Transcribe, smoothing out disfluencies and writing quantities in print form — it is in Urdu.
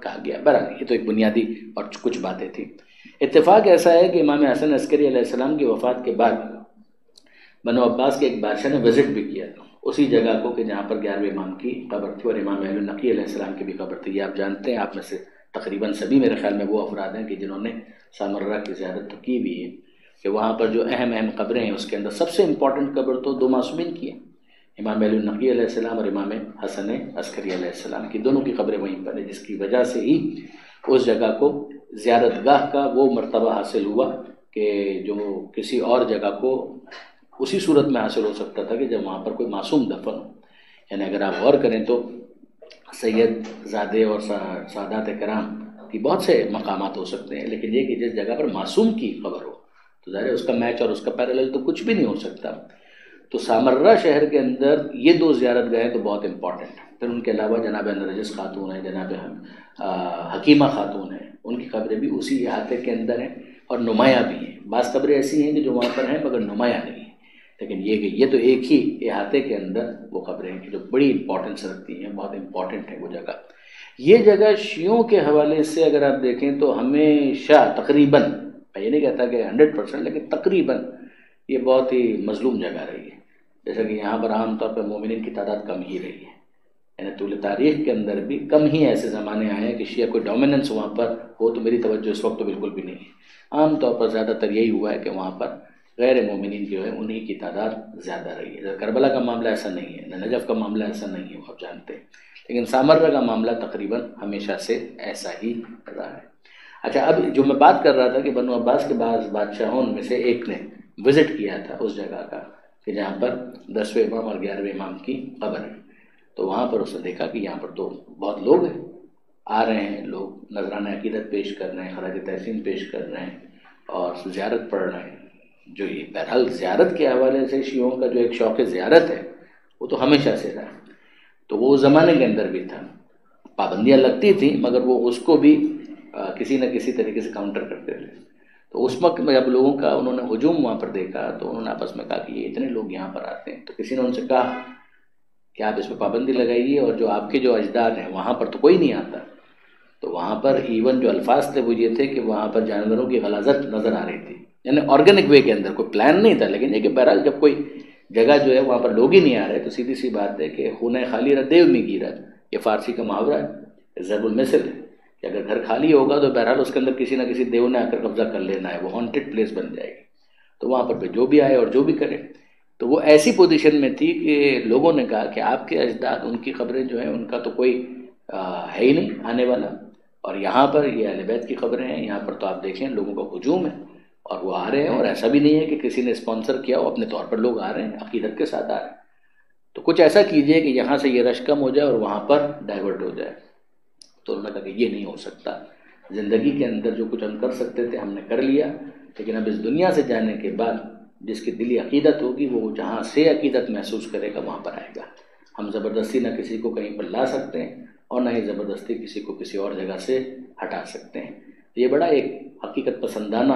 کہا گیا. بہرحال یہ تو ایک بنیادی اور کچھ باتیں تھیں. اتفاق ایسا ہے کہ امام حسن عسکری علیہ السلام کی وفات کے بعد بنو عباس کے ایک بادشاہ نے وزٹ بھی کیا اسی جگہ کو کہ جہاں پر 11ویں امام کی قبر تھی اور امام اہل النقی علیہ السلام کی بھی قبر تھی. یہ آپ جانتے ہیں، آپ میں سے تقریباً سبھی میرے خیال میں وہ افراد ہیں کہ جنہوں نے سامرہ کی زیارت تو کی بھی ہے، کہ وہاں پر جو اہم قبریں ہیں اس کے اندر سب سے امپورٹنٹ قبر تو دو معصومین کی ہیں، امام اہل النقی علیہ السلام اور امام حسن عسکری علیہ السلام کی. دونوں کی قبریں وہیں پر ہیں، جس کی وجہ سے ہی اس جگہ کو زیارت گاہ کا وہ مرتبہ حاصل ہوا کہ جو کسی اور جگہ کو اسی صورت میں حاصل ہو سکتا تھا کہ جب وہاں پر کوئی معصوم دفن ہو. یعنی اگر آپ غور کریں تو سید زادے اور سادات کرام کی بہت سے مقامات ہو سکتے ہیں، لیکن یہ کہ جس جگہ پر معصوم کی خبر ہو تو ظاہر ہے اس کا میچ اور اس کا پیرالل تو کچھ بھی نہیں ہو سکتا. تو سامرہ شہر کے اندر یہ دو زیارت گاہیں تو بہت امپورٹنٹ ہیں. پھر ان کے علاوہ جناب نرجس خاتون ہیں، جناب حکیمہ خاتون ہیں، ان کی قبریں بھی اسی احاطے کے اندر ہیں اور نمایاں بھی ہیں. بعض قبریں ایسی ہیں کہ جو وہاں پر ہیں مگر نمایاں نہیں ہیں، لیکن یہ کہ یہ تو ایک ہی احاطے کے اندر وہ قبریں ہیں جو بڑی امپورٹنس رکھتی ہیں، بہت امپورٹنٹ ہے وہ جگہ. یہ جگہ شیعوں کے حوالے سے اگر آپ دیکھیں تو ہمیشہ تقریباً، میں یہ نہیں کہتا کہ 100%، لیکن تقریباً یہ بہت ہی مظلوم جگہ رہی ہے. جیسا کہ یہاں پر عام طور پہ مومنین کی تعداد کم ہی رہی ہے، یعنی طول تاریخ کے اندر بھی کم ہی ایسے زمانے آئے ہیں کہ شیعہ کوئی ڈومیننس وہاں پر ہو. تو میری توجہ اس وقت تو بالکل بھی نہیں ہے. عام طور پر زیادہ تر یہی ہوا ہے کہ وہاں پر غیر مومنین جو ہے انہی کی تعداد زیادہ رہی ہے. کربلا کا معاملہ ایسا نہیں ہے، نہ نجف کا معاملہ ایسا نہیں ہے، وہ آپ جانتے ہیں، لیکن سامرہ کا معاملہ تقریباً ہمیشہ سے ایسا ہی رہا ہے. اچھا، اب جو میں بات کر رہا تھا کہ بنو عباس کے بعض بادشاہوں میں سے ایک نے وزٹ کیا تھا اس جگہ کا کہ جہاں پر 10ویں امام اور 11ویں امام کی قبر ہے. تو وہاں پر اس نے دیکھا کہ یہاں پر تو بہت لوگ ہیں، آ رہے ہیں لوگ، نذرانہ عقیدت پیش کر رہے ہیں، خراج تحسین پیش کر رہے ہیں اور زیارت پڑھ رہے ہیں. جو یہ بہرحال زیارت کے حوالے سے شیعوں کا جو ایک شوق زیارت ہے وہ تو ہمیشہ سے رہا. تو وہ زمانے کے اندر بھی تھا، پابندیاں لگتی تھیں مگر وہ اس کو بھی کسی نہ کسی طریقے سے کاؤنٹر کرتے تھے. تو اس وقت میں جب لوگوں کا انہوں نے ہجوم وہاں پر دیکھا تو انہوں نے آپس میں کہا کہ یہ اتنے لوگ یہاں پر آتے ہیں. تو کسی نے ان سے کہا کہ آپ اس پہ پابندی لگائیے، اور جو آپ کے جو اجداد ہیں وہاں پر تو کوئی نہیں آتا. تو وہاں پر ایون جو الفاظ تھے وہ یہ تھے کہ وہاں پر جانوروں کی غلاظت نظر آ رہی تھی، یعنی آرگینک وے کے اندر کوئی پلان نہیں تھا. لیکن یہ کہ بہرحال جب کوئی جگہ جو ہے وہاں پر لوگ ہی نہیں آ رہے تو سیدھی سی بات ہے کہ خونہ خالی رہ دیو میں گیرا، یہ فارسی کا محاورہ ہے، ضرب المثل ہے کہ اگر گھر خالی ہوگا تو بہرحال اس کے اندر کسی نہ کسی دیو نے آ کر قبضہ کر لینا ہے، وہ ہانٹڈ پلیس بن جائے گی. تو وہاں پر جو بھی آئے اور جو بھی کرے. تو وہ ایسی پوزیشن میں تھی کہ لوگوں نے کہا کہ آپ کے اجداد، ان کی قبریں جو ہیں ان کا تو کوئی ہے ہی نہیں آنے والا، اور یہاں پر یہ اہل بیت کی قبریں ہیں، یہاں پر تو آپ دیکھیں لوگوں کا ہجوم ہے اور وہ آ رہے ہیں. اور ایسا بھی نہیں ہے کہ کسی نے اسپانسر کیا ہو، اپنے طور پر لوگ آ رہے ہیں، عقیدت کے ساتھ آ رہے ہیں. تو کچھ ایسا کیجئے کہ یہاں سے یہ رش کم ہو جائے اور وہاں پر ڈائیورٹ ہو جائے. تو انہوں نے کہا کہ یہ نہیں ہو سکتا، زندگی کے اندر جو کچھ ہم کر سکتے تھے ہم نے کر لیا، لیکن اب اس دنیا سے جانے کے بعد جس کی دلی عقیدت ہوگی وہ جہاں سے عقیدت محسوس کرے گا وہاں پر آئے گا. ہم زبردستی نہ کسی کو کہیں پر لا سکتے ہیں اور نہ ہی زبردستی کسی کو کسی اور جگہ سے ہٹا سکتے ہیں. یہ بڑا ایک حقیقت پسندانہ